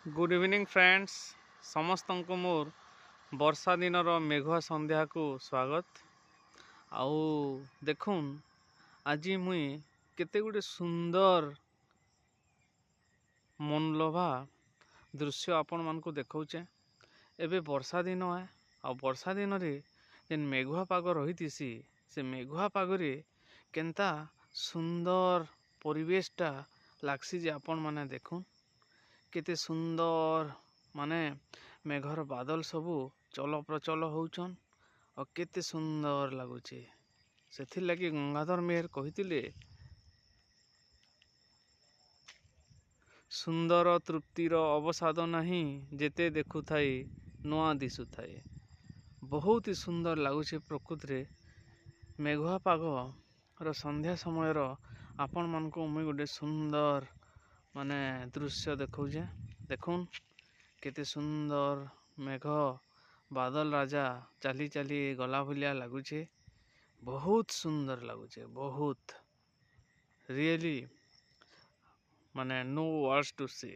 Good evening friends समस्त को मोर वर्षा दिनर मेघुआ संध्या को स्वागत। आउ देखुन आज मुई केते गुटे सुंदर मनलोभा दृश्य आपण मान को देखौचे। एबे वर्षा दिन है आ वर्षा दिन रे जेन मेघुआ पाग रही से मेघुआ पागरे केनता सुंदर परिवेशटा लागसी जे आपण माने देखुन केते सुंदर माने मेघर बादल सबू चल प्रचल होउछन और केते सुंदर लगुचे। से लगी गंगाधर मेहर कहिथिले सुंदर तृप्तिर अवसाद नहीं जेते देखु थाई नुआ दिशु थाई। बहुत ही सुंदर लगुचे प्रकृति मेघुआ पाग रो संध्या समय आपण मान को मुई गोटे सुंदर माने दृश्य देखौजे। देखुन केते सुंदर मेघ बादल राजा चाली चाली गला भलिया लगुचे। बहुत सुंदर लगुचे, बहुत रियली माने नो वर्ड्स टू से।